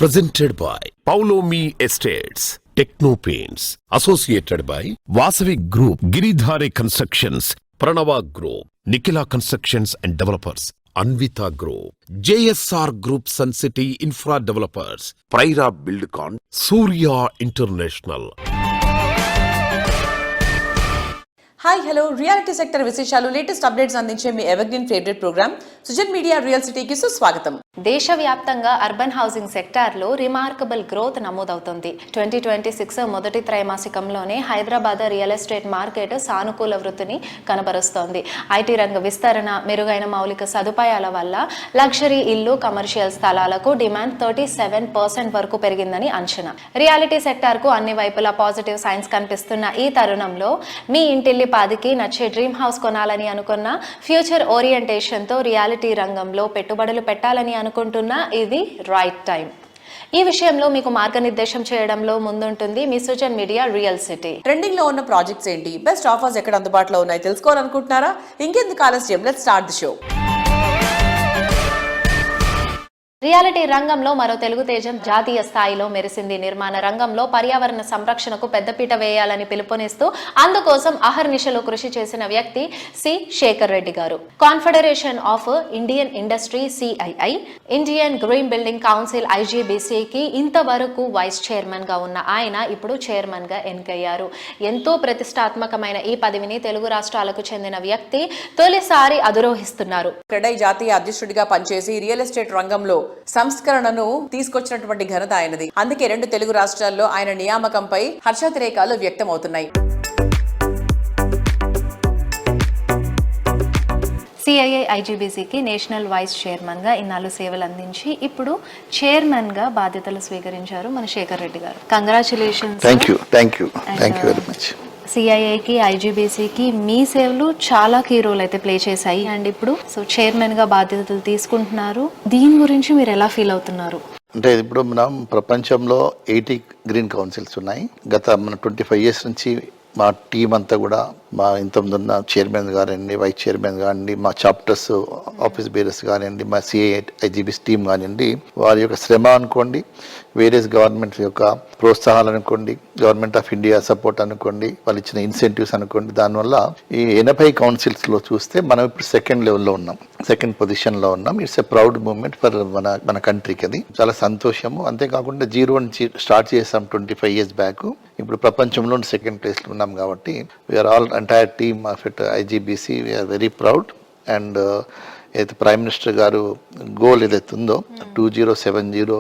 Presented by Paulomi Estates, Techno Paints, associated by Vasavi Group, Giridhare Constructions, Pranava Group, Nikila Constructions and Developers, Anvita Group, JSR Group, Sun City Infra Developers, Praira Buildcon, Surya International. Hi hello reality sector విశేషాలు latest updates అందించే మీ evergreen favourite programme Sujan media real సిటీకి సుస్వాగతం. దేశవ్యాప్తంగా urban housing సెక్టార్లో remarkable growth నమోదవుతోంది. 2026 మొదటి త్రైమాసికంలోనే హైదరాబాద్ రియల్ ఎస్టేట్ మార్కెట్ సానుకూల వృద్ధిని కనబరుస్తోంది. ఐటీ రంగ విస్తరణ, మెరుగైన మౌలిక సదుపాయాల వల్ల లగ్జరీ ఇల్లు, కమర్షియల్ స్థలాలకు డిమాండ్ 37% వరకు పెరిగిందని అంచనా. రియాలిటీ సెక్టార్కు అన్ని వైపులా పాజిటివ్ సైన్స్ కనిపిస్తున్న ఈ తరుణంలో మీ ఇంటిల్లి పాదికి నచ్చే డ్రీమ్ హౌస్ కొనాలని అనుకున్న, ఫ్యూచర్ ఓరియంటేషన్తో రియాలిటీ రంగంలో పెట్టుబడులు పెట్టాలని అనుకుంటున్నా ఇది రైట్ టైం. ఈ విషయంలో మీకు మార్గనిర్దేశం చేయడంలో ముందుంటుంది మీ Sujan media real city. Trending లో ఉన్న ప్రాజెక్ట్స్ ఏంటి, బెస్ట్ ఆఫర్స్ ఎక్కడ అందుబాటులో ఉన్నాయి తెలుసుకోవాలనుకుంటున్నారా? ఇంకెందుకు ఆలస్యం, let's start the show. Reality రంగంలో మరో తెలుగు తేజం జాతీయ స్థాయిలో మెరిసింది. నిర్మాణ రంగంలో పర్యావరణ సంరక్షణకు పెద్దపీట వేయాలని పిలుపునిస్తూ అందుకోసం అహర్నిశలు కృషి చేసిన వ్యక్తి సి శేఖర్ రెడ్డి గారు. Confederation of Indian industry CII, Indian green building council IGBCకి ఇంతవరకు వైస్ చైర్మన్ గా ఉన్న ఆయన ఇప్పుడు చైర్మన్ గా ఎన్నికయ్యారు. ఎంతో ప్రతిష్టాత్మకమైన ఈ పదవిని తెలుగు రాష్ట్రాలకు చెందిన వ్యక్తి తొలిసారి అధిరోహిస్తున్నారు. క్రెడై జాతీయ అధ్యక్షుడిగా పనిచేసి రియల్ ఎస్టేట్ రంగంలో సంస్కరణను తీసుకొచ్చినటువంటి ఘనత ఆయనది. అందుకే 2 తెలుగు రాష్ట్రాల్లో ఆయన నియామకంపై హర్షాతిరేకాలు వ్యక్తమవుతున్నాయి. CII IGBCకి నేషనల్ వైస్ చైర్మన్ గా ఇన్నాళ్ళు సేవలు అందించి ఇప్పుడు చైర్మన్ గా బాధ్యతలు స్వీకరించారు మన శేఖర్ రెడ్డి గారు. Congratulations. Thank you very much. CIIకి IGBCకి మీ సేవలు చాలా కీ రోల్ అయితే ప్లే చేశాయి. అండ్ ఇప్పుడు చైర్మన్ గా బాధ్యతలు తీసుకుంటున్నారు. దీని గురించి మీరు ఎలా ఫీల్ అవుతున్నారు? అంటే ఇప్పుడు మనం ప్రపంచంలో 80 గ్రీన్ కౌన్సిల్స్ ఉన్నాయి. గత మన 25 years నుంచి మా టీం అంతా కూడా, మా ఇంతకుముందు ఉన్న చైర్మన్ కానివ్వండి, వైస్ చైర్మన్ కానివ్వండి, మా చాప్టర్స్ ఆఫీస్ బేరర్స్ కానివ్వండి, మా CII IGBC టీం కానివ్వండి, వారి యొక్క శ్రమ అనుకోండి, వేరియస్ గవర్నమెంట్ యొక్క ప్రోత్సాహాలు అనుకోండి, గవర్నమెంట్ ఆఫ్ ఇండియా సపోర్ట్ అనుకోండి, వాళ్ళు ఇచ్చిన ఇన్సెంటివ్స్ అనుకోండి, దానివల్ల ఈ 80 కౌన్సిల్స్లో చూస్తే మనం ఇప్పుడు సెకండ్ లెవెల్లో ఉన్నాం, సెకండ్ పొజిషన్లో ఉన్నాం. It's a proud moment for మన కంట్రీకి. అది చాలా సంతోషము. అంతేకాకుండా 0 నుంచి స్టార్ట్ చేసాం 25 years బ్యాక్. ఇప్పుడు ప్రపంచంలో సెకండ్ ప్లేస్లో ఉన్నాం కాబట్టి we are all entire team of it IGBC we are very proud. And ఏదైతే ప్రైమ్ మినిస్టర్ గారు గోల్ ఏదైతే ఉందో 2070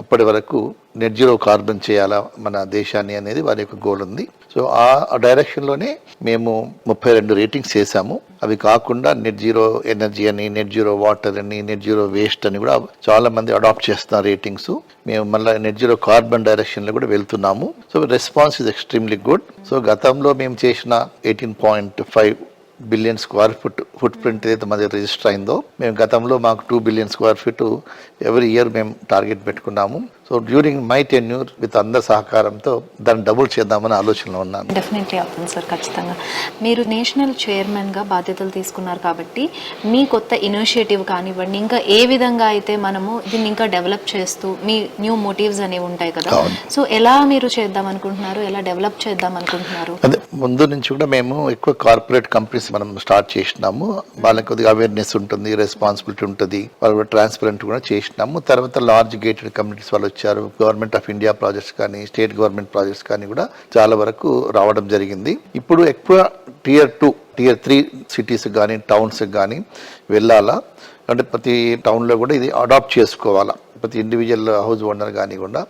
అప్పటి వరకు నెట్ జీరో కార్బన్ చేయాలా మన దేశాన్ని అనేది వారి యొక్క గోల్ ఉంది. సో ఆ డైరెక్షన్లోనే మేము 32 రేటింగ్స్ చేశాము. అవి కాకుండా నెట్ జీరో ఎనర్జీ అని, నెట్ జీరో వాటర్ అని, నెట్ జీరో వేస్ట్ అని కూడా చాలా మంది అడాప్ట్ చేస్తున్నారు రేటింగ్స్. మేము మళ్ళీ నెట్ జీరో కార్బన్ డైరెక్షన్లో కూడా వెళ్తున్నాము. So response is extremely good. So గతంలో మేము చేసిన 18.5 బిలియన్ స్క్వేర్ ఫుట్ ప్రింట్ ఏదైతే మన రిజిస్టర్ అయిందో, మేము గతంలో మాకు 2 billion square feet every year మేము టార్గెట్ పెట్టుకున్నాము. So during my tenure with అందరి సహకారంతో దాన్ని డబుల్ చేద్దామని ఆలోచనలో ఉన్నాను. డెఫినెట్లీ అవుతుంది సార్, ఖచ్చితంగా. మీరు నేషనల్ చైర్మన్గా బాధ్యతలు తీసుకున్నారు కాబట్టి మీ కొత్త ఇనిషియేటివ్ కానివ్వండి, ఇంకా ఏ విధంగా అయితే మనము దీన్ని ఇంకా డెవలప్ చేస్తూ మీ న్యూ మోటివ్స్ అనేవి ఉంటాయి కదా, సో ఎలా మీరు చేద్దాం అనుకుంటున్నారు, ఎలా డెవలప్ చేద్దాం అనుకుంటున్నారు? అదే ముందు నుంచి కూడా మేము ఎక్కువ కార్పొరేట్ కంపెనీస్ మనం స్టార్ట్ చేసినాము. వాళ్ళకి కొద్దిగా అవేర్నెస్ ఉంటుంది, రెస్పాన్సిబిలిటీ ఉంటుంది, వాళ్ళు ట్రాన్స్పరెంట్ కూడా చేసినాము. తర్వాత లార్జ్ గేటెడ్ కమ్యూనిటీస్ వాళ్ళు వచ్చారు. గవర్నమెంట్ ఆఫ్ ఇండియా ప్రాజెక్ట్స్ కానీ, స్టేట్ గవర్నమెంట్ ప్రాజెక్ట్స్ కానీ కూడా చాలా వరకు రావడం జరిగింది. ఇప్పుడు ఎక్కువ Tier 2, Tier 3 సిటీస్ కానీ, టౌన్స్ కానీ వెళ్ళాలా అంటే ప్రతి టౌన్లో కూడా ఇది అడాప్ట్ చేసుకోవాలా. ప్రతి ఇండివిజువల్ హౌస్ ఓనర్ కానివ్వకుండా,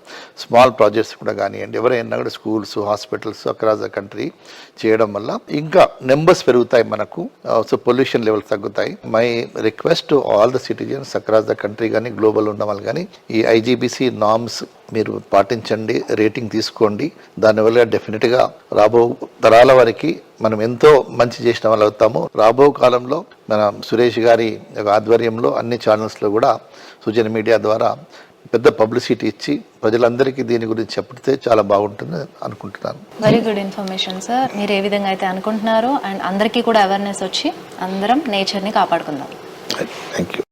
స్మాల్ ప్రాజెక్ట్స్ కూడా కానివ్వండి, ఎవరైనా కూడా schools, hospitals across the country చేయడం వల్ల ఇంకా నెంబర్స్ పెరుగుతాయి మనకు. సో పొల్యూషన్ లెవెల్స్ తగ్గుతాయి. My request to all the citizens across the country కానీ, గ్లోబల్ ఉన్న వాళ్ళు కానీ, ఈ IGBC నార్మ్స్ మీరు పాటించండి, రేటింగ్ తీసుకోండి. దానివల్ల డెఫినెట్గా రాబో తరాల వారికి మనం ఎంతో మంచి చేసిన వాళ్ళు అవుతాము. రాబో కాలంలో మన సురేష్ గారి ఆధ్వర్యంలో అన్ని ఛానల్స్లో కూడా సుజన్ మీడియా ద్వారా పెద్ద పబ్లిసిటీ ఇచ్చి ప్రజలందరికీ దీని గురించి చెప్తే చాలా బాగుంటుంది అనుకుంటున్నాను. Very good information sir. మీరు ఏ విధంగా అయితే అనుకుంటున్నారో అండ్ అందరికీ కూడా అవేర్నెస్ వచ్చి అందరం నేచర్ని కాపాడుకుందాం. Thank you.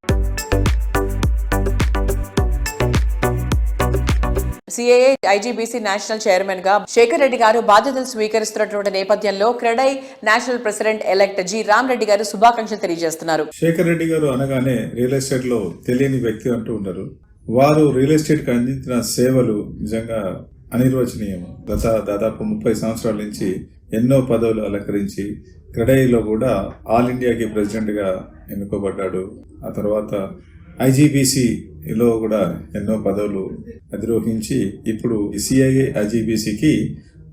CIA IGBC national chairman గా శేఖర్ రెడ్డి గారు బాధ్యతలు స్వీకరిస్తున్నటువంటి నేపథ్యంలో CREDAI national president elect G Ram Reddy గారు శుభాకాంక్షలు తెలియజేస్తున్నారు. శేఖర్ రెడ్డి గారు అనగానే రియల్ ఎస్టేట్ లో తెలియని వ్యక్తి అంటూ ఉండరు. వారు రియల్ ఎస్టేట్ కి అందించిన సేవలు నిజంగా అనిర్వచనీయము. గత దాదాపు 30 సంవత్సరాల నుంచి ఎన్నో పదవులు అలంకరించి క్రెడైలో కూడా ఆల్ ఇండియాకి ప్రెసిడెంట్ గా ఎన్నుకోబడ్డాడు. ఆ తర్వాత ఐజీబీసీలో కూడా ఎన్నో పదవులు అధిరోహించి ఇప్పుడు సిఐఏ ఐజీబీసీకి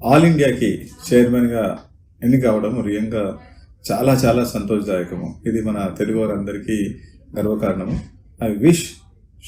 ఆల్ ఇండియాకి చైర్మన్ గా ఎన్నికవడం రియల్గా చాలా చాలా సంతోషదాయకము. ఇది మన తెలుగు వారందరికీ గర్వకారణము. ఐ విష్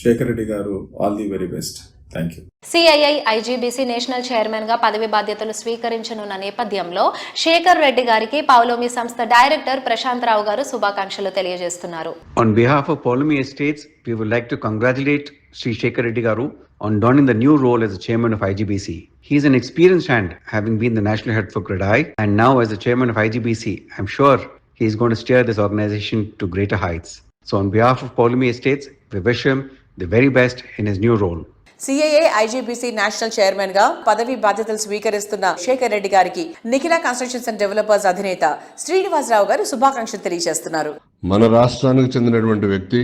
శేఖర్ రెడ్డి గారు all the very best. Thank you. CII IGBC national chairman గా పదవి బాధ్యతలు స్వీకరించనున్న నేపథ్యంలో శేఖర్ రెడ్డి గారికి పౌలోమి సంస్థ డైరెక్టర్ ప్రశాంత్ రావు గారు శుభాకాంక్షలు తెలియజేస్తున్నారు. On behalf of Polomi Estates, we would like to congratulate Sri Shekhar Reddy Garu on donning the new role as the chairman of IGBC. He is an experienced hand, having been the national head for CREDAI, and now as the chairman of IGBC, I'm sure he is going to steer this organization to greater heights. So on behalf of Polomi Estates, we wish him the very best in his new role. CIA IGBC national chairman గా పదవి బాధ్యతలు స్వీకరిస్తున్న శేఖర్ రెడ్డి గారికి Nikhila constructions and developers అధినేత శ్రీనివాసరావు గారు శుభాకాంక్షలు తెలియజేస్తున్నారు. మన రాష్ట్రానికి చెందినటువంటి వ్యక్తి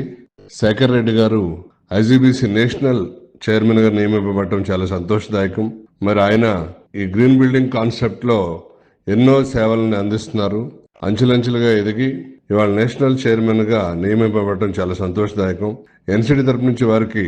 శేఖర్ రెడ్డి గారు ఐజీబీసీ నేషనల్ చైర్మన్ గా నియమింపబడటం చాలా సంతోషదాయకం. మరి ఆయన ఈ గ్రీన్ బిల్డింగ్ కాన్సెప్ట్ లో ఎన్నో సేవలను అందిస్తున్నారు. అంచెలంచెలుగా ఎదిగి ఇవాళ నేషనల్ చైర్మన్ గా నియమింపబడటం చాలా సంతోషదాయకం. ఎన్సిడి తరపు నుంచి వారికి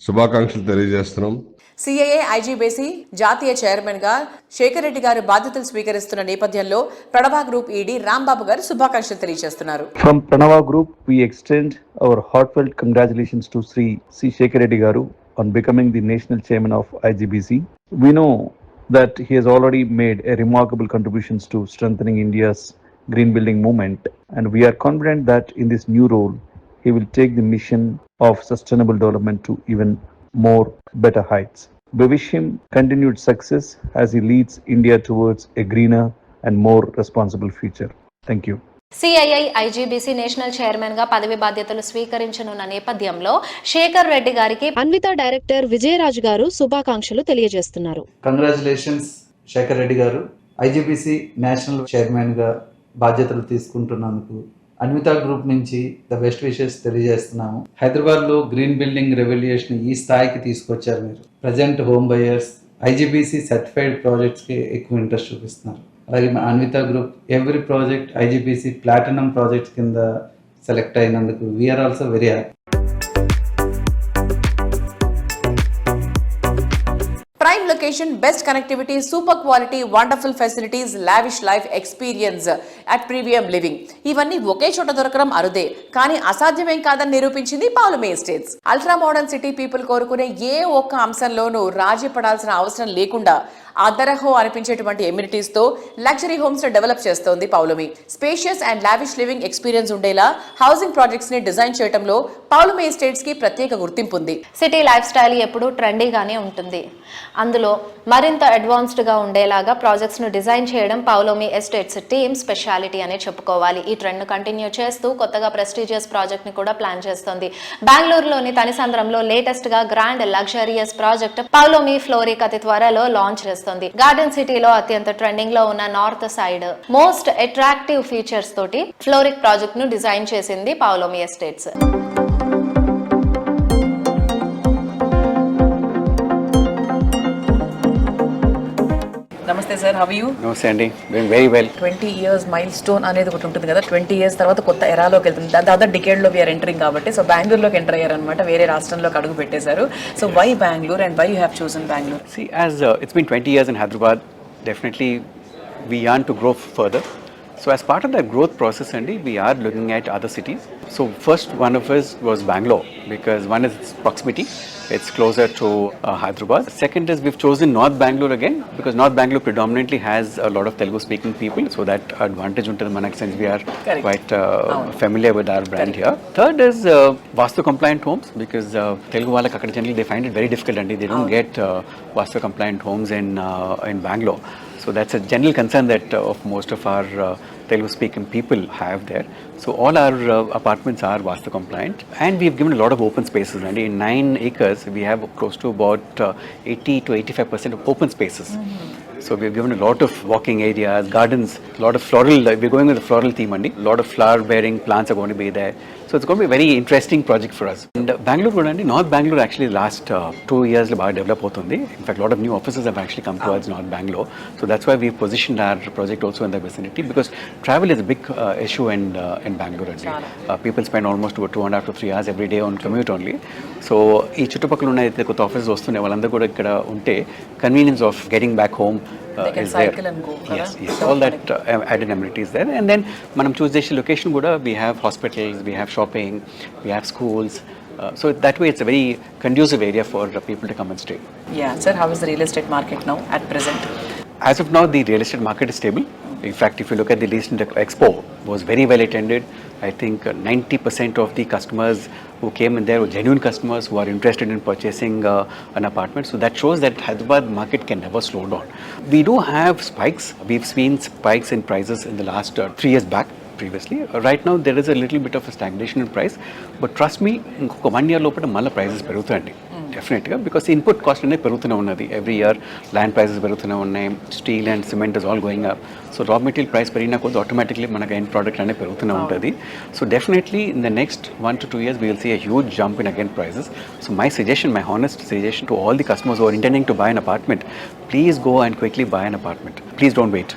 శుభాకాంక్షలు తెలియజేస్తున్నాం. సిఐఏ ఐజీబీసీ జాతీయ చైర్మన్ గా శేఖర్ రెడ్డి గారు బాధ్యతలు స్వీకరిస్తున్న నేపథ్యంలో ప్రణవ గ్రూప్ ఈడీ రాంబాబు గారు శుభాకాంక్షలు తెలియజేస్తున్నారు. From Pranava Group, we extend our heartfelt congratulations to Sri C. Shekhar Reddy Garu on becoming the national chairman of IGBC. We know that he has already made a remarkable contributions to strengthening India's green building movement, and we are confident that in this new role, he will take the mission of sustainable development to even more better heights. We wish him continued success as he leads India towards a greener and more responsible future. Thank you. CII IGBC national chairman గా పదవి బాధ్యతలు స్వీకరించనున్న నేపథ్యంలో శేఖర్ రెడ్డి గారికి Anvitha director Vijayaraju గారు శుభాకాంక్షలు తెలియజేస్తున్నారు. Congratulations Shekhar Reddy గారు, IGBC national chairman గా బాధ్యతలు తీసుకుంటున్నందుకు అన్విత గ్రూప్ నుంచి ద బెస్ట్ విషెస్ తెలియజేస్తున్నాము. హైదరాబాద్లో గ్రీన్ బిల్డింగ్ రెవల్యూషన్ ఈ స్థాయికి తీసుకొచ్చారు మీరు. Present home buyers IGBC certified ప్రాజెక్ట్స్కి ఎక్కువ ఇంట్రెస్ట్ చూపిస్తున్నారు. అలాగే Anvita group every project IGBC platinum projects కింద సెలెక్ట్ అయినందుకు we're also very happy. Prime location, best connectivity, super quality, wonderful facilities, lavish life experience at premium living. ఇవన్నీ ఒకే చోట దొరకడం అరుదే, కానీ అసాధ్యమేం కాదని నిరూపించింది Paulomi estates. Ultra modern city people కోరుకునే ఏ ఒక్క అంశంలోనూ రాజీ పడాల్సిన అవసరం లేకుండా అదరహో అనిపించేటువంటి ఎమ్యూనిటీస్ తో లగ్జరీ హోమ్స్ డెవలప్ చేస్తోంది Paulomi. Spacious and lavish living experience ఉండేలా హౌసింగ్ ప్రాజెక్ట్స్ ని డిజైన్ చేయడంలో పౌలోమి ఎస్టేట్స్ కి ప్రత్యేక గుర్తింపు ఉంది. సిటీ లైఫ్ స్టైల్ ఎప్పుడూ ట్రెండీగానే ఉంటుంది. అందులో మరింత అడ్వాన్స్డ్ గా ఉండేలాగా ప్రాజెక్ట్స్ ను డిజైన్ చేయడం పౌలోమి ఎస్టేట్స్ టీమ్ స్పెషాలిటీ అనే చెప్పుకోవాలి. ఈ ట్రెండ్ ను కంటిన్యూ చేస్తూ కొత్తగా ప్రెస్టీజియస్ ప్రాజెక్ట్ ని కూడా ప్లాన్ చేస్తోంది. బెంగళూరులోని తనిసంద్రంలో లేటెస్ట్ గా grand luxurious project Paulomi fluoric అతి త్వరలో లాంచ్ చేస్తుంది. గార్డెన్ సిటీలో అత్యంత ట్రెండింగ్ లో ఉన్న north side most attractive features తోటి ఫ్లోరిక్ ప్రాజెక్ట్ ను డిజైన్ చేసింది పౌలోమి ఎస్టేట్స్. నమస్తే సార్, హౌ ఆర్ యు? నమస్తే అండి, doing very well. 20 years mile stone అనేది ఒకటి ఉంటుంది కదా. 20 years తర్వాత కొత్త ఎరాలోకి వెళ్తుంది. దాదాపు డికేడ్ లో వీఆర్ ఎంటరింగ్ కాబట్టి సో బెంగళూరులోకి ఎంటర్ అయ్యారు అనమాట. వేరే రాష్ట్రంలోకి అడుగు పెట్టేశారు. So why Bengaluru and why you have chosen Bengaluru? See, as it's been 20 years in Hyderabad, definitely we yearn to grow further. So as part of that growth process, Andy, we are looking at other cities. So first one of us was Bangalore, because one is its proximity. It's closer to Hyderabad. Second is we've chosen North Bangalore again, because North Bangalore predominantly has a lot of Telugu speaking people. So that advantage until Manak, since we are quite familiar with our brand here. Third is Vastu compliant homes, because Telugu Valak generally they find it very difficult and they don't get Vastu compliant homes in Bangalore. So that's a general concern that of most of our Telugu-speaking people have there. So all our apartments are Vastu compliant, and we've given a lot of open spaces. And in 9 acres, we have close to about 80 to 85% of open spaces. So we've given a lot of walking areas, gardens, a lot of floral. We're going with a floral theme, Andy. A lot of flower-bearing plants are going to be there. So it's going to be a very interesting project for us. And Bangalore, కూడా అండి, North Bangalore actually last 2 years లో బాగా develop అవుతుంది. In fact, a lot of new offices have actually come towards North Bangalore. So that's why we've positioned our project also in the vicinity, because travel is a big issue in Bangalore. Andy. People spend almost 2.5 to 3 hours every day on commute only. So ఈ చుట్టుపక్కల ఉన్న అయితే కొత్త offices వస్తున్నాయి, వాళ్ళందరూ కూడా ఇక్కడ ఉంటే convenience of getting back home can is there. cycle and go, Yes, correct? yes, all that added amenities there. And then మనం choose చేసే location కూడా we have hospitals, we have shopping, we have schools. So that way it's a very conducive area for people to come and stay. Yeah, sir, how is the real estate market now at present? As of now, the real estate market is stable. In fact, if you look at the recent expo, was very well attended. I think 90% of the customers who came in there were genuine customers who are interested in purchasing an apartment. So that shows that Hyderabad market can never slow down. We do have spikes. We've seen spikes in prices in the last 3 years back. Previously, right now there is a little bit of a stagnation in price, but trust me, ఇంకొక 1 year లోపల మళ్ళీ prices పెరుగుతాయండి డెఫినెట్గా, because input cost అనేది పెరుగుతూనే ఉన్నది. Every year land prices పెరుగుతూనే ఉన్నాయి, steel and cement is all going up. So raw material price పెరిగినా కొద్ది ఆటోమేటిక్లీ మనకు ఎండ్ ప్రోడక్ట్ అనేది పెరుగుతూనే ఉంటుంది. So definitely in the next 1 to 2 years we will see a huge jump in again prices. So my suggestion, my honest suggestion to all the customers who are intending to buy an apartment, please go and quickly buy an apartment. Please don't wait.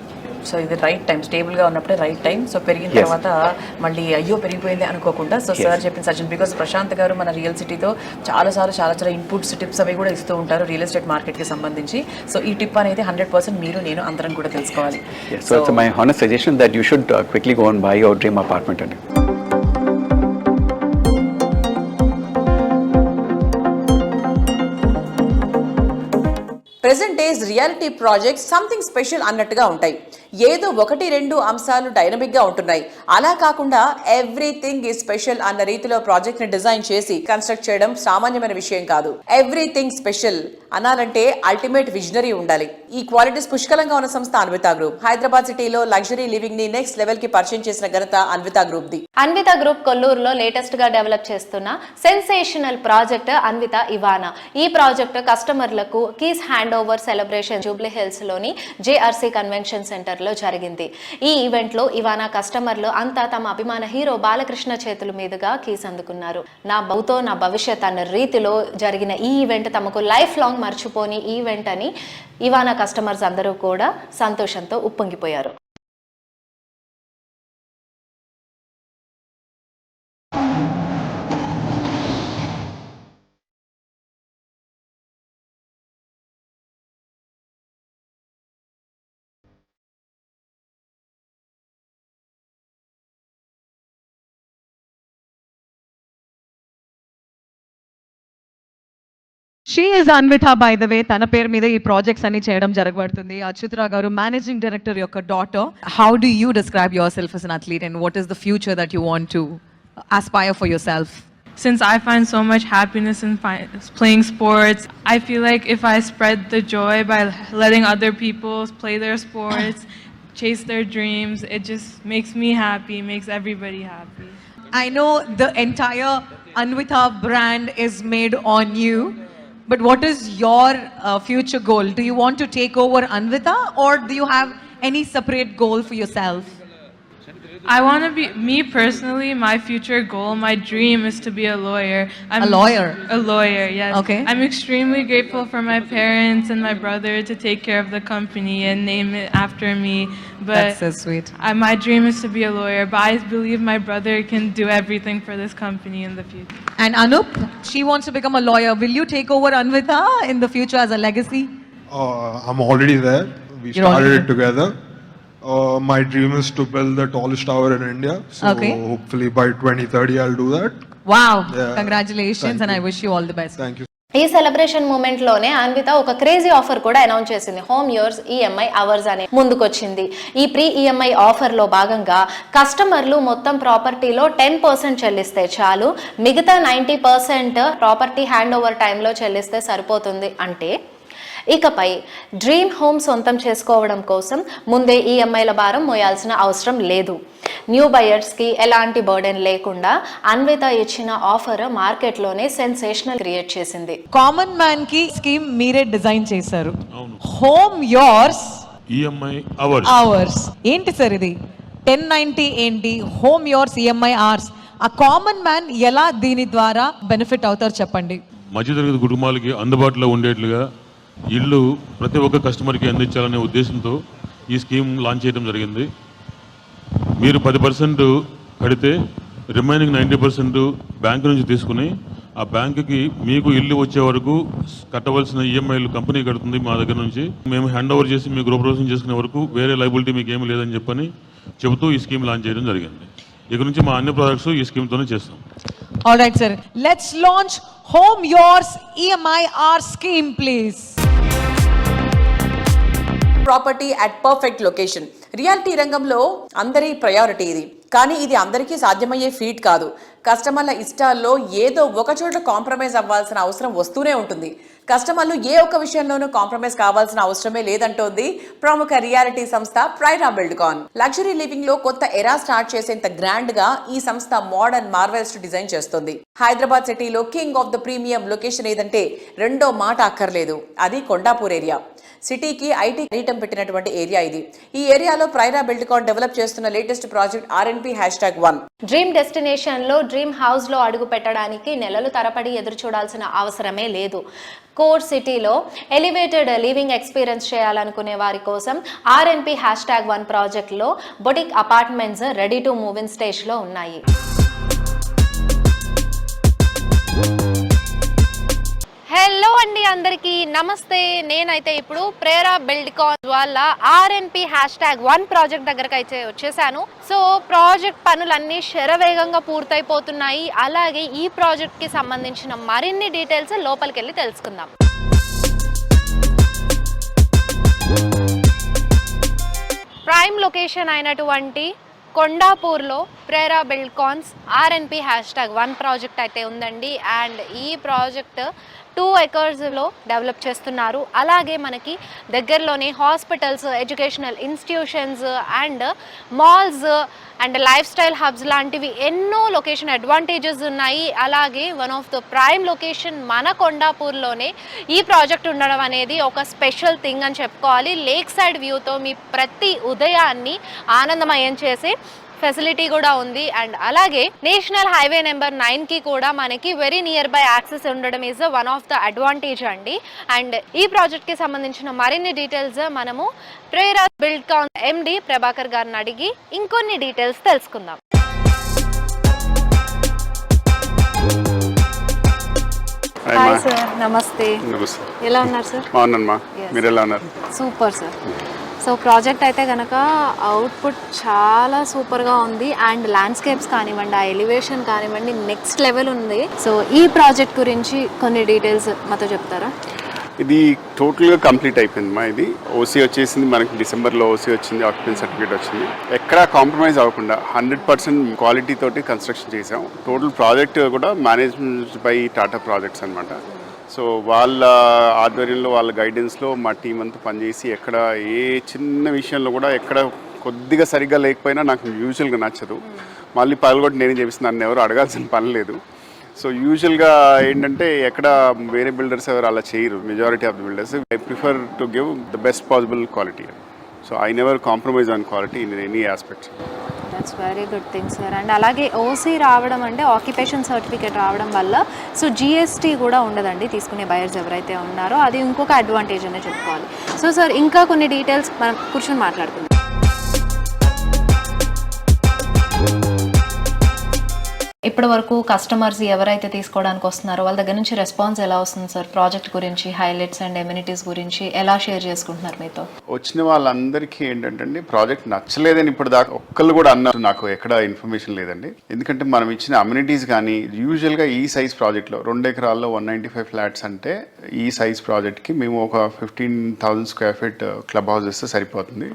So ఇది right time, స్టేబుల్గా ఉన్నప్పుడే right time. So పెరిగిన తర్వాత మళ్ళీ అయ్యో పెరిగిపోయింది అనుకోకుండా, so sir చెప్పిన సజెషన్, బికాస్ ప్రశాంత్ గారు మన రియల్ సిటీతో చాలా ఇన్పుట్స్, టిప్స్ అవి కూడా ఇస్తూ ఉంటారు రియల్ ఎస్టేట్ మార్కెట్కి సంబంధించి. సో ఈ టిప్ అనేది 100% మీరు నేను అందరం కూడా తెలుసుకోవాలి. So it's my honest suggestion that you should quickly go and buy your dream apartment. Present days reality project something special అన్నట్టుగా ఉంటాయి. ఏదో 1-2 అంశాలు డైనమిక్ గా ఉంటున్నాయి. అలా కాకుండా ఎవ్రీథింగ్ ఈజ్ స్పెషల్ అన్న రీతిలో ప్రాజెక్ట్ ని డిజైన్ చేసి కన్స్ట్రక్ట్ చేయడం సామాన్యమైన విషయం కాదు. ఎవ్రీథింగ్ స్పెషల్ అనాలంటే అల్టిమేట్ విజనరీ ఉండాలి. ఈ క్వాలిటీస్ పుష్కలంగా ఉన్న సంస్థ అన్వితా గ్రూప్. హైదరాబాద్ సిటీలో లగ్జరీ లివింగ్ ని నెక్స్ట్ లెవెల్ కి పరిచయం చేసిన ఘనత అన్వితా గ్రూప్ ది. అన్వితా గ్రూప్ కొల్లూరులో లేటెస్ట్ గా డెవలప్ చేస్తున్న సెన్సేషనల్ ప్రాజెక్ట్ అన్వితా ఇవానా. ఈ ప్రాజెక్ట్ కస్టమర్లకు keys hand over celebration Jubilee Hills లోని జేఆర్సీ కన్వెన్షన్ సెంటర్ లో జరిగింది. ఈ ఈవెంట్ లో ఇవానా కస్టమర్లు అంతా తమ అభిమాన హీరో బాలకృష్ణ చేతుల మీదుగా కీస్ అందుకున్నారు. నా బౌతో నా భవిష్యత్ అన్న రీతిలో జరిగిన ఈ ఈవెంట్ తమకు లైఫ్ లాంగ్ మర్చిపోని ఈవెంట్ అని ఇవానా కస్టమర్స్ అందరూ కూడా సంతోషంతో ఉప్పొంగిపోయారు. She is Anvitha, by the way. తన పేరు మీద ఈ ప్రాజెక్ట్స్ అన్ని చేయడం జరగబడుతుంది. అచ్యుతరావు గారు, మేనేజింగ్ డైరెక్టర్ యొక్క daughter. How do you describe yourself as an athlete and what is the future that you want to aspire for yourself? Since I find so much happiness in playing sports, I feel like if I spread the joy by letting other people play their sports, chase their dreams, it just makes me happy, makes everybody happy. I know the entire Anvitha brand is made on you. But what is your future goal? Do you want to take over Anvitha or do you have any separate goal for yourself? I want to be, me personally, my future goal, my dream is to be a lawyer. A lawyer? A lawyer, yes. Okay. I'm extremely grateful for my parents and my brother to take care of the company and name it after me. But that's so sweet. My dream is to be a lawyer, but I believe my brother can do everything for this company in the future. And Anup, she wants to become a lawyer. Will you take over Anvitha in the future as a legacy? I'm already there. We started it together. My dream is to build the tallest tower in India. So hopefully by 2030 I'll do that. Wow. Yeah. Congratulations. And I wish you all the best. Thank you. ఈ celebration moment లోనే అన్విత ఒక crazy offer కూడా announce చేసింది. Home yours EMI hours అనే ముందుకొచ్చింది. ఈ pre EMI offer లో భాగంగా కస్టమర్లు మొత్తం ప్రాపర్టీలో 10% చెల్లిస్తే చాలు, మిగతా 90% ప్రాపర్టీ హ్యాండ్ ఓవర్ టైంలో చెల్లిస్తే సరిపోతుంది. అంటే ఇకపై డ్రీమ్ హోమ్ సొంతం చేసుకోవడం కోసం ముందే ఈఎంఐల భారం మోయాల్సిన అవసరం లేదు. న్యూ బయర్స్కి ఎలాంటి బర్డెన్ లేకుండా అన్విత ఇచ్చిన ఆఫర్ మార్కెట్లోనే సెన్సేషనల్ క్రియేట్ చేసింది. కామన్ మ్యాన్ కి స్కీమ్ మీరే డిజైన్ చేశారు. హోమ్ యోర్స్ ఈఎంఐ అవర్స్ ఏంటి సార్ ఇది? 1090 ఏంటి? Home yours EMI hours. ఆ కామన్ మ్యాన్ ఎలా దీని ద్వారా బెనిఫిట్ అవుతారు చెప్పండి. మధ్యతరగతి కుటుంబాలకి అందుబాటులో ఉండేట్లుగా ఇల్లు ప్రతి ఒక్క కస్టమర్కి అందించాలనే ఉద్దేశంతో ఈ స్కీమ్ లాంచ్ చేయడం జరిగింది. మీరు 10% కడితే రిమైనింగ్ 90% బ్యాంకు నుంచి తీసుకుని ఆ బ్యాంకుకి మీకు ఇల్లు వచ్చే వరకు కట్టవలసిన ఈఎంఐలు కంపెనీ కడుతుంది మా దగ్గర నుంచి. మేము హ్యాండ్ ఓవర్ చేసి మీ గృహప్రవేశం చేసుకునే వరకు వేరే లైబిలిటీ మీకు ఏమీ లేదని చెప్పని చెబుతూ ఈ స్కీమ్ లాంచ్ చేయడం జరిగింది. ఇక నుంచి మా అన్ని ప్రాజెక్ట్స్ ఈ స్కీమ్తోనే చేస్తాం. All right, sir. Let's launch Home Yours EMIR scheme, please. Property at perfect location. Reality రంగంలో అందరి ప్రయారిటీ ఇది. కానీ ఇది అందరికీ సాధ్యమయ్యే ఫీట్ కాదు. కస్టమర్ల ఇష్టాల్లో ఏదో ఒక చోట కాంప్రమైజ్ అవ్వాల్సిన అవసరం వస్తూనే ఉంటుంది. కస్టమర్లు ఏ ఒక్క విషయంలోనూ కాంప్రమైజ్ కావాల్సిన అవసరమే లేదంటోంది ప్రముఖ రియాలిటీ సంస్థ ప్రైరా బిల్డ్కాన్. లగ్జరీ లివింగ్ లో కొత్త ఎరా స్టార్ట్ చేసేంత గ్రాండ్ గా ఈ సంస్థ మోడర్న్ మార్వెల్స్ డిజైన్ చేస్తుంది. హైదరాబాద్ సిటీలో king of the premium location ఏదంటే రెండో మాట అక్కర్లేదు, అది కొండాపూర్ ఏరియా. సిటీకి ఐటీ కిరీటం పెట్టినటువంటి ఏరియా ఇది. ఈ ఏరియాలో ప్రైరా బిల్డ్కాన్ డెవలప్ చేస్తున్న latest project RNP#1. Dream destination లో డ్రీమ్ హౌస్ లో అడుగు పెట్టడానికి నెలలు తరబడి ఎదురు చూడాల్సిన అవసరమే లేదు. కోర్ సిటీలో ఎలివేటెడ్ లివింగ్ ఎక్స్పీరియన్స్ చేయాలనుకునే వారి కోసం RNP#1 ప్రాజెక్ట్లో boutique apartments ready to move in stage లో ఉన్నాయి. హలో అండి, అందరికీ నమస్తే. నేనైతే ఇప్పుడు ప్రేరా బిల్డ్కాన్ వాళ్ళ RNP#1 ప్రాజెక్ట్ దగ్గరకు అయితే వచ్చేసాను. సో ప్రాజెక్ట్ పనులన్నీ శరవేగంగా పూర్తయిపోతున్నాయి. అలాగే ఈ ప్రాజెక్ట్ కి సంబంధించిన మరిన్ని డీటెయిల్స్ లోపలికి వెళ్ళి తెలుసుకుందాం. ప్రైమ్ లొకేషన్ అయినటువంటి కొండాపూర్లో ప్రేరా బిల్డ్కాన్స్ RNP#1 ప్రాజెక్ట్ అయితే ఉందండి. అండ్ ఈ ప్రాజెక్ట్ 2 acres-లో డెవలప్ చేస్తున్నారు. అలాగే మనకి దగ్గరలోనే hospitals, educational institutions and malls and life style hubs లాంటివి ఎన్నో లొకేషన్ అడ్వాంటేజెస్ ఉన్నాయి. అలాగే one of the prime location మన కొండాపూర్లోనే ఈ ప్రాజెక్ట్ ఉండడం అనేది ఒక స్పెషల్ థింగ్ అని చెప్పుకోవాలి. లేక్ సైడ్ వ్యూతో మీ ప్రతి ఉదయాన్ని ఆనందమయం చేసే ఫెసిలిటీ కూడా ఉంది. అండ్ అలాగే నేషనల్ హైవే నెంబర్ 9కి కూడా మనకి వెరీ నియర్ బై యాక్సెస్ ఉండడం is one of the advantage అండి. అండ్ ఈ ప్రాజెక్ట్కి సంబంధించిన మరిన్ని డీటెయిల్స్ మనము ప్రేరా బిల్డ్కాన్ MD ప్రభాకర్ గారిని అడిగి ఇంకొన్ని డీటెయిల్స్ తెలుసుకుందాం. హాయ్ సార్, నమస్తే. ఎలా ఉన్నారు సార్? బాగున్నాను. మీరు ఎలా ఉన్నారు? Super sir. సో ప్రాజెక్ట్ అయితే కనుక అవుట్పుట్ చాలా సూపర్గా ఉంది. అండ్ ల్యాండ్స్కేప్స్ కానివ్వండి, ఆ ఎలివేషన్ కానివ్వండి, నెక్స్ట్ లెవెల్ ఉంది. సో ఈ ప్రాజెక్ట్ గురించి కొన్ని డీటెయిల్స్ మాతో చెప్తారా? ఇది టోటల్గా కంప్లీట్ అయిపోయింది. ఇది ఓసీ వచ్చేసింది, మనకి డిసెంబర్లో ఓసీ వచ్చింది, ఆక్యుపెన్సీ సర్టిఫికేట్ వచ్చింది. ఎక్కడా కాంప్రమైజ్ అవ్వకుండా 100% క్వాలిటీ తోటి కన్స్ట్రక్షన్ చేసాం. టోటల్ ప్రాజెక్ట్ కూడా మేనేజ్మెంట్ బై టాటా ప్రాజెక్ట్స్ అనమాట. సో వాళ్ళ ఆధ్వర్యంలో, వాళ్ళ గైడెన్స్లో మా టీం అంతా పనిచేసి ఎక్కడ ఏ చిన్న విషయంలో కూడా ఎక్కడ కొద్దిగా సరిగ్గా లేకపోయినా నాకు యూజువల్గా నచ్చదు. మళ్ళీ పగలగొట్టి నేనే చేపిస్తాను, నన్ను ఎవరు అడగాల్సిన పని లేదు. సో యూజువల్గా ఏంటంటే ఎక్కడ వేరే బిల్డర్స్ ఎవరు అలా చేయరు. Majority of the builders I prefer to give the best possible quality. So I never compromise on quality in any aspects. That's very good thing sir. And అలాగే ఓసీ రావడం అంటే ఆక్యుపేషన్ సర్టిఫికేట్ రావడం వల్ల so GST కూడా ఉండదండి తీసుకునే buyers ఎవరైతే ఉన్నారో, అది ఇంకొక అడ్వాంటేజ్ అనే చెప్పుకోవాలి. సో సార్ ఇంకా కొన్ని డీటెయిల్స్ మనం కూర్చొని మాట్లాడుకుందాం. ఇప్పటి వరకు కస్టమర్స్ ఎవరైతే తీసుకోవడానికి వస్తున్నారో వాళ్ళ దగ్గర నుంచి రెస్పాన్స్ ఎలా వస్తుంది సార్? ప్రాజెక్ట్ గురించి, హైలైట్స్ అండ్ ఎమ్యూనిటీస్ గురించి ఎలా షేర్ చేసుకుంటున్నారు మీతో? వచ్చిన వాళ్ళందరికీ ఏంటంటే ప్రాజెక్ట్ నచ్చలేదని ఇప్పుడు దాకా ఒక్కళ్ళు కూడా అన్నారు. నాకు ఎక్కడ ఇన్ఫర్మేషన్ లేదండి. ఎందుకంటే మనం ఇచ్చిన అమ్యూనిటీస్ కానీ యూజువల్గా ఈ సైజ్ ప్రాజెక్ట్లో 2 ఎకరాల్లో 195 ఫ్లాట్స్ అంటే ఈ సైజ్ ప్రాజెక్ట్కి మేము ఒక 15,000 స్క్వేర్ ఫీట్ క్లబ్ హౌస్ ఇస్తే సరిపోతుంది.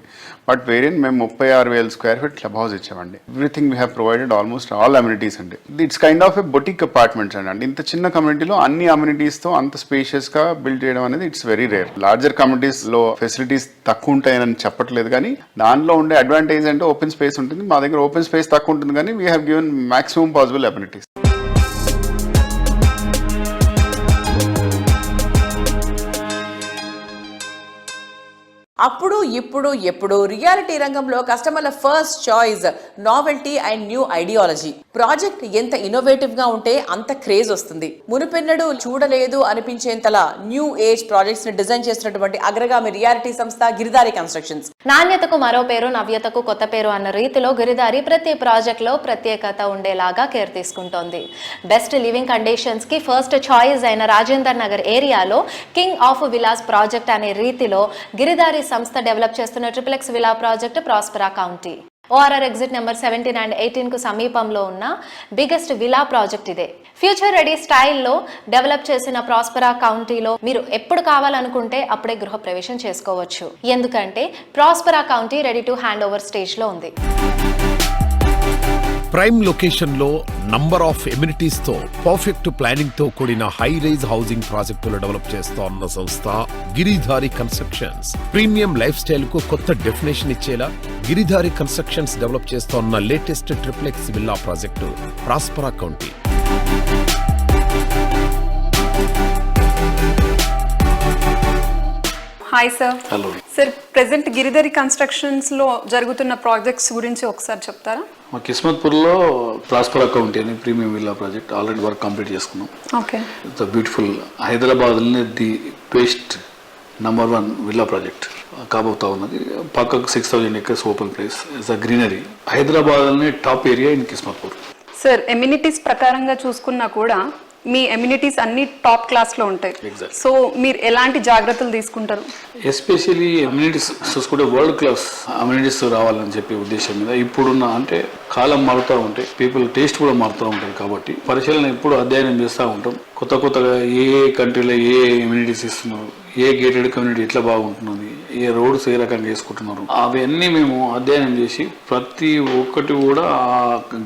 బట్ వేరే మేము 36,000 స్క్వేర్ ఫీట్ క్లబ్ హౌస్ ఇచ్చామండి. Everything we have provided almost all amenities అండి. It's kind of a boutique apartments అండి. ఇంత చిన్న కమ్యూనిటీలో అన్ని అమ్యూనిటీస్తో అంత స్పేషియస్గా బిల్డ్ చేయడం అనేది ఇట్స్ వెరీ రేర్. లార్జర్ కమ్యూనిటీస్లో ఫెసిలిటీస్ తక్కువ ఉంటాయని చెప్పట్లేదు, కానీ దానిలో ఉండే అడ్వాంటేజ్ అంటే ఓపెన్ స్పేస్ ఉంటుంది. మా దగ్గర ఓపెన్ స్పేస్ తక్కువ ఉంటుంది, కానీ we have given maximum possible amenities. అప్పుడు ఇప్పుడు ఎప్పుడు రియాలిటీ రంగంలో కస్టమర్ల first choice novelty and new ideology. Project ఎంత ఇన్నోవేటివ్ గా ఉంటే అంత క్రేజ్ వస్తుంది. మునుపెన్నడు చూడలేదు అనిపించేంతలా న్యూ ఏజ్ ప్రాజెక్ట్స్ ని డిజైన్ చేసినటువంటి అగ్రగామి రియాలిటీ సంస్థ గిరిదారి కన్స్ట్రక్షన్స్. నాణ్యతకు మరో పేరు, నవ్యతకు కొత్త పేరు అన్న రీతిలో గిరిదారి ప్రతి ప్రాజెక్ట్ లో ప్రత్యేకత ఉండేలాగా కేర్ తీసుకుంటోంది. బెస్ట్ లివింగ్ కండిషన్స్ కి ఫస్ట్ చాయిస్ అయిన రాజేందర్ నగర్ ఏరియాలో కింగ్ ఆఫ్ విలాస్ ప్రాజెక్ట్ అనే రీతిలో గిరిదారి సంస్థ డెవలప్ చేస్తున్న triplex villa project Prospera County. ORR exit number 17 and 18 కు సమీపంలో ఉన్న బిగ్గెస్ట్ విలా ప్రాజెక్ట్ ఇదే. ఫ్యూచర్ రెడీ స్టైల్లో డెవలప్ చేసిన ప్రాస్పరా కౌంటీలో మీరు ఎప్పుడు కావాలనుకుంటే అప్పుడే గృహ ప్రవేశం చేసుకోవచ్చు. ఎందుకంటే ప్రాస్పరా county ready to hand over stage లో ఉంది. ప్రైమ్ లొకేషన్ లో నంబర్ ఆఫ్ ఎమ్యూనిటీస్ తో పర్ఫెక్ట్ ప్లానింగ్ తో కూడిన హై రైజ్ హౌసింగ్ ప్రాజెక్టులు డెవలప్ చేస్తోన్న సంస్థ Giridhari constructions. Premium life style కు కొత్త డెఫినేషన్ ఇచ్చేలా గిరిధారి కన్స్ట్రక్షన్స్ డెవలప్ చేస్తోన్న latest triplex villa project ప్రాస్పరా county. Hi sir. Hello sir, present Giridhari constructions లో జరుగుతున్న ప్రాజెక్ట్స్ గురించి ఒకసారి చెప్తారా? మా కిస్మత్పూర్లో ప్రాస్పరా కౌంటీ అని premium villa project already work complete చేసుకున్నాం. ఓకే. It's beautiful. హైదరాబాద్లోనే the best number 1 villa project కాబోతా ఉన్నది. పక్కకు 6000 acres open place. It's a greenery. హైదరాబాద్లోనే top area in Kismatpur. Sir, amenities ప్రకారంగా చూసుకున్నా కూడా మీ ఎమ్యూనిటీస్ అన్ని టాప్ క్లాస్ లో ఉంటాయి. సో మీరు ఎలాంటి జాగ్రత్తలు తీసుకుంటారు? ఎస్పెషల్లీ అమ్యూనిటీస్ చూసుకుంటే వరల్డ్ క్లాస్ అమ్యూనిటీస్ రావాలని చెప్పే ఉద్దేశం మీద ఇప్పుడున్న అంటే కాలం మారుతూ ఉంటాయి, పీపుల్ టేస్ట్ కూడా మారుతూ ఉంటుంది. కాబట్టి పరిశీలన ఎప్పుడు అధ్యయనం చేస్తూ ఉంటాం. కొత్తగా ఏ కంట్రీలో ఏ ఎమ్యూనిటీస్ ఇస్తున్నారు, ఏ గేటెడ్ కమ్యూనిటీ ఎట్లా బాగుంటున్నది, ఏ రోడ్స్ ఏ రకంగా వేసుకుంటున్నారు, అవన్నీ మేము అధ్యయనం చేసి ప్రతి ఒక్కటి కూడా ఆ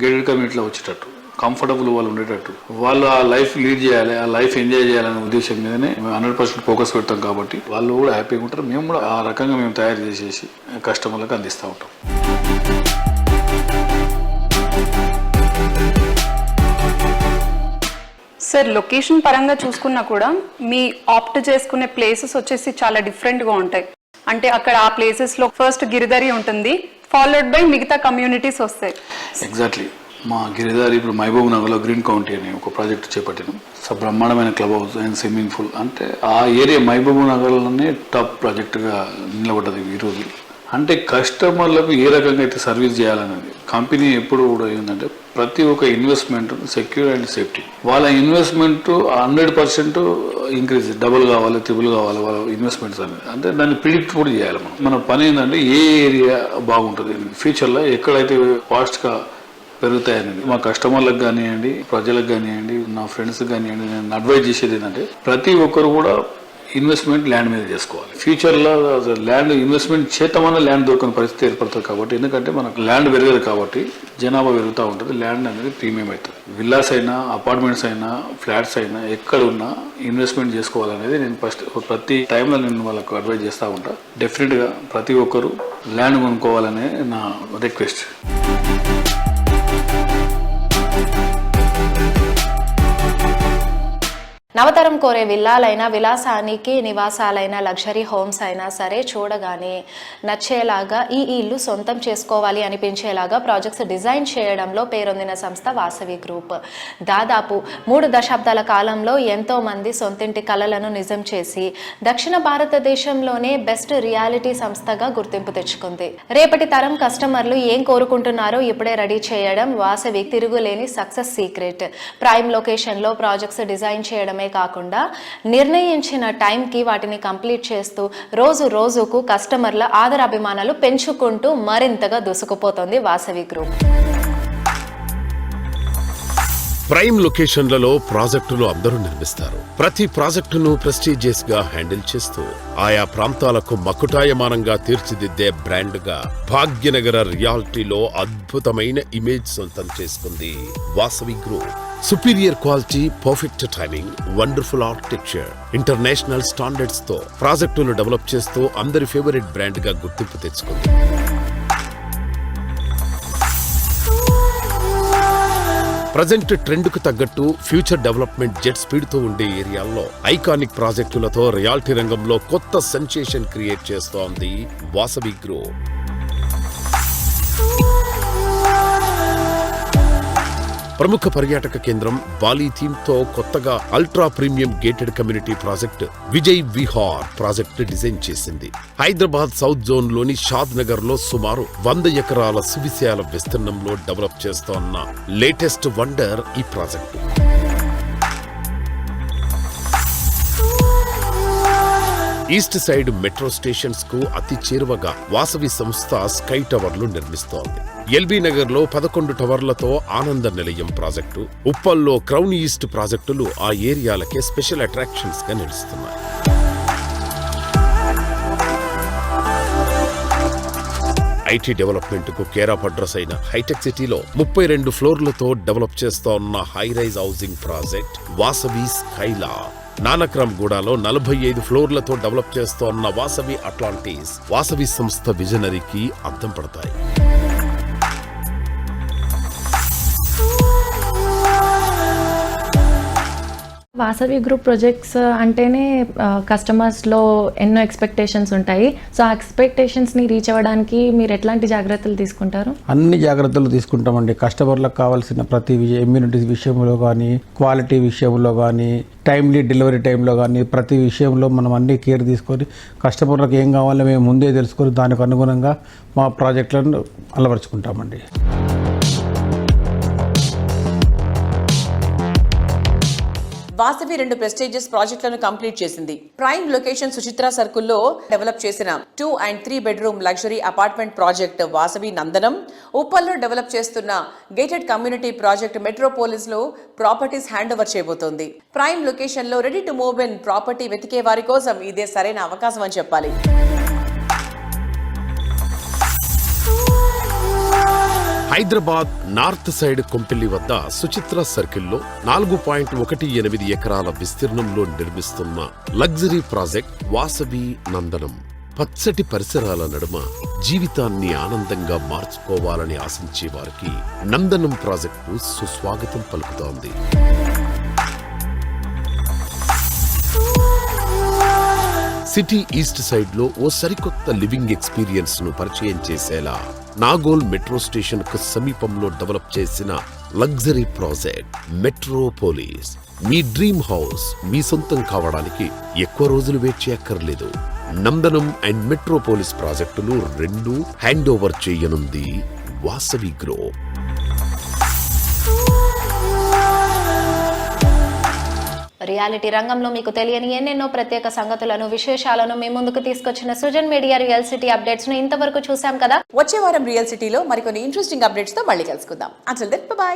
గేటెడ్ కమ్యూనిటీలో వచ్చేటట్టు కంఫర్టబుల్ వాళ్ళు ఉండేటట్టు వాళ్ళు ఆ లైఫ్ లీడ్ చేయాలి, ఆ లైఫ్ ఎంజాయ్ చేయాలనే ఉద్దేశం మీదనే 100% ఫోకస్ పెడతాం. కాబట్టి వాళ్ళు కూడా హ్యాపీగా ఉంటారు, మేము కూడా ఆ రకంగా మేము తయారు చేసేసి కస్టమర్లకు అందిస్తూ ఉంటాం. సార్, లొకేషన్ పరంగా చూసుకున్నా కూడా మీ ఆప్ట్ చేసుకునే ప్లేసెస్ వచ్చేసి చాలా డిఫరెంట్గా ఉంటాయి. అంటే అక్కడ ఆ ప్లేసెస్లో ఫస్ట్ గిరిధరి ఉంటుంది, ఫాలోడ్ బై మిగతా కమ్యూనిటీస్ వస్తాయి. ఎగ్జాక్ట్లీ. మా గిరిదారి ఇప్పుడు మహబూబ్ నగర్లో గ్రీన్ కౌంటీ అని ఒక ప్రాజెక్ట్ చేపట్టినాం. బ్రహ్మాండమైన club house and swimming pool. అంటే ఆ ఏరియా మహబూబ్ నగర్లోనే టాప్ ప్రాజెక్టుగా నిలబడ్డది ఈరోజు. అంటే కస్టమర్లకు ఏ రకంగా అయితే సర్వీస్ చేయాలనేది కంపెనీ ఎప్పుడు కూడా ఏంటంటే ప్రతి ఒక్క ఇన్వెస్ట్మెంట్ సెక్యూర్ అండ్ సేఫ్టీ. వాళ్ళ ఇన్వెస్ట్మెంట్ 100% ఇంక్రీజ్, డబుల్ కావాలి, ట్రిపుల్ కావాలి వాళ్ళ ఇన్వెస్ట్మెంట్స్ అనేది. అంటే దాన్ని ప్రిడిక్ట్ కూడా చేయాలి. మన పని ఏంటంటే ఏ ఏరియా బాగుంటుంది ఫ్యూచర్లో, ఎక్కడైతే ఫాస్ట్గా పెరుగుతాయనేది మా కస్టమర్లకు కానివ్వండి, ప్రజలకు కానివ్వండి, నా ఫ్రెండ్స్కి కానివ్వండి, నేను అడ్వైజ్ చేసేది ఏంటంటే ప్రతి ఒక్కరు కూడా ఇన్వెస్ట్మెంట్ ల్యాండ్ మీద చేసుకోవాలి. ఫ్యూచర్లో ల్యాండ్ ఇన్వెస్ట్మెంట్ చేద్దామన్నా ల్యాండ్ దొరకని పరిస్థితి ఏర్పడుతుంది. కాబట్టి ఎందుకంటే మనకు ల్యాండ్ పెరగదు, కాబట్టి జనాభా పెరుగుతూ ఉంటుంది, ల్యాండ్ అనేది ప్రీమియం అవుతుంది. విల్లాస్ అయినా, అపార్ట్మెంట్స్ అయినా, ఫ్లాట్స్ అయినా ఎక్కడ ఉన్నా ఇన్వెస్ట్మెంట్ చేసుకోవాలనేది నేను ఫస్ట్ ప్రతి టైంలో నేను వాళ్ళకు అడ్వైజ్ చేస్తూ ఉంటాను. డెఫినెట్గా ప్రతి ఒక్కరు ల్యాండ్ కొనుక్కోవాలనే నా రిక్వెస్ట్. నవతరం కోరే విల్లాలైనా, విలాసానికి నివాసాలైనా, లగ్జరీ హోమ్స్ అయినా సరే చూడగానే నచ్చేలాగా ఈ ఇల్లు సొంతం చేసుకోవాలి అనిపించేలాగా ప్రాజెక్ట్స్ డిజైన్ చేయడంలో పేరొందిన సంస్థ వాసవి గ్రూప్. దాదాపు 3 దశాబ్దాల కాలంలో ఎంతో మంది సొంతింటి కలలను నిజం చేసి దక్షిణ భారతదేశంలోనే బెస్ట్ రియాలిటీ సంస్థగా గుర్తింపు తెచ్చుకుంది. రేపటి తరం కస్టమర్లు ఏం కోరుకుంటున్నారో ఇప్పుడే రెడీ చేయడం వాసవి తిరుగులేని సక్సెస్ సీక్రెట్. ప్రైమ్ లొకేషన్లో ప్రాజెక్ట్స్ డిజైన్ చేయడమే కాకుండా నిర్ణయించిన టైంకి వాటిని కంప్లీట్ చేస్తూ రోజు రోజుకు కస్టమర్ల ఆదరాభిమానాలు పెంచుకుంటూ మరింతగా దూసుకుపోతోంది వాసవి గ్రూప్. ప్రైమ్ లొకేషన్లలో ప్రాజెక్టులు అందరూ నిర్మిస్తారు. ప్రతి ప్రాజెక్టును ప్రెస్టీజియస్ గా హ్యాండిల్ చేస్తూ ఆయా ప్రాంతాలకు మకుటాయమానంగా తీర్చిదిద్దే బ్రాండ్ గా భాగ్యనగర రియాలిటీలో అద్భుతమైన ఇమేజ్ సొంతం చేసుకుంది Vasavi group. Superior quality, perfect timing, wonderful architecture, international standards తో ప్రాజెక్టులు డెవలప్ చేస్తూ అందరి ఫేవరెట్ బ్రాండ్ గా గుర్తింపు తెచ్చుకుంది. ప్రజెంట్ ట్రెండ్ కు తగ్గట్టు ఫ్యూచర్ డెవలప్మెంట్ జెట్ స్పీడ్ తో ఉండే ఏరియాల్లో ఐకానిక్ ప్రాజెక్టులతో రియాలిటీ రంగంలో కొత్త సెన్సేషన్ క్రియేట్ చేస్తోంది వాసవి గ్రూప్. ప్రముఖ పర్యాటక కేంద్రం బాలి థీమ్ తో కొత్తగా ultra premium gated community project Vijay Vihar project design చేసింది. హైదరాబాద్ సౌత్ జోన్ లోని షాద్ నగర్ లో సుమారు 100 ఎకరాల సువిశాల విస్తీర్ణంలో డెవలప్ చేస్తోన్న లేటెస్ట్ వండర్ ఈ project. East side metro stations కు అతి చేరువగా వాసవి సంస్థ స్కై టవర్లు నిర్మిస్తోంది. ఎల్బీ నగర్ లో 11 టవర్లతో ఆనంద నిలయం ప్రాజెక్టు, ఉప్పల్లో క్రౌన్ ఈస్ట్ ప్రాజెక్టులు ఆ ఏరియాలకే స్పెషల్ అట్రాక్షన్స్ గా నిలుస్తున్నాయి. ఐటీ డెవలప్మెంట్ కు కేర్ ఆఫ్ అడ్రస్ అయిన హైటెక్ సిటీలో 32 ఫ్లోర్లతో డెవలప్ చేస్తోన్న high rise housing project Vasavi Skyla. Nanakram గూడలో 45 ఫ్లోర్లతో డెవలప్ చేస్తోన్న వాసవి అట్లాంటిస్ వాసవి సంస్థ విజనరీకి అద్దం పడతాయి. వాసవి గ్రూప్ ప్రాజెక్ట్స్ అంటేనే కస్టమర్స్లో ఎన్నో ఎక్స్పెక్టేషన్స్ ఉంటాయి. సో ఆ ఎక్స్పెక్టేషన్స్ని రీచ్ అవ్వడానికి మీరు ఎట్లాంటి జాగ్రత్తలు తీసుకుంటారు? అన్ని జాగ్రత్తలు తీసుకుంటామండి. కస్టమర్లకు కావాల్సిన ప్రతి ఇమ్యూనిటీస్ విషయంలో కానీ, క్వాలిటీ విషయంలో కానీ, టైమ్లీ డెలివరీ టైంలో కానీ ప్రతి విషయంలో మనం అన్ని కేర్ తీసుకొని కస్టమర్లకు ఏం కావాలో మేము ముందే తెలుసుకొని దానికి అనుగుణంగా మా ప్రాజెక్టులను అలవరుచుకుంటామండి. వాసవి 2 ప్రెస్టీజియస్ ప్రాజెక్టులను కంప్లీట్ చేసింది. ప్రైమ్ లొకేషన్ సుచిత్ర సర్కిల్లో డెవలప్ చేసిన 2 and 3 bedroom luxury apartment project Vasavi Nandanam, ఉప్పల్లో డెవలప్ చేస్తున్న గేటెడ్ కమ్యూనిటీ ప్రాజెక్ట్ మెట్రోపోలిస్ లో ప్రాపర్టీస్ హ్యాండ్ ఓవర్ చేయబోతోంది. ప్రైమ్ లొకేషన్ లో ready to move in property వెతికే వారి కోసం ఇదే సరైన అవకాశం అని చెప్పాలి. హైదరాబాద్ నార్త్ సైడ్ కొంపెల్లి వద్ద సుచిత్ర సర్కిల్లో 4.18 ఎకరాల విస్తీర్ణంలో నిర్మిస్తున్న లగ్జరీ ప్రాజెక్ట్ వాసవి నందనం. పచ్చటి పరిసరాల నడుమ జీవితాన్ని ఆనందంగా మార్చుకోవాలని ఆశించే వారికి నందనం ప్రాజెక్టు సుస్వాగతం పలుకుతోంది. సిటీ ఈస్ట్ సైడ్ లో ఓ సరికొత్త లివింగ్ ఎక్స్పీరియన్స్ ను పరిచయం చేసేలా నాగోల్ మెట్రో స్టేషన్ కు సమీపంలో డెవలప్ చేసిన లగ్జరీ ప్రాజెక్ట్ మెట్రోపోలిస్. మీ డ్రీమ్ హౌస్ మీ సొంతం కావడానికి ఎక్కువ రోజులు వెయిట్ చేయక్కర్లేదు. నందనం అండ్ మెట్రోపోలిస్ ప్రాజెక్టులు 2 హ్యాండ్ ఓవర్ చేయనుంది వాసవి గ్రూప్. రియాలిటీ రంగంలో మీకు తెలియని ఎన్నెన్నో ప్రత్యేక సంగతులను, విశేషాలను మీ ముందుకు తీసుకొచ్చిన Srujan media real city updates ను ఇంతవరకు చూసాం కదా. వచ్చే వారం రియల్ సిటీలో మరికొన్ని ఇంట్రెస్టింగ్ అప్డేట్స్ తో మళ్ళీ కలుసుకుందాం. Until then by.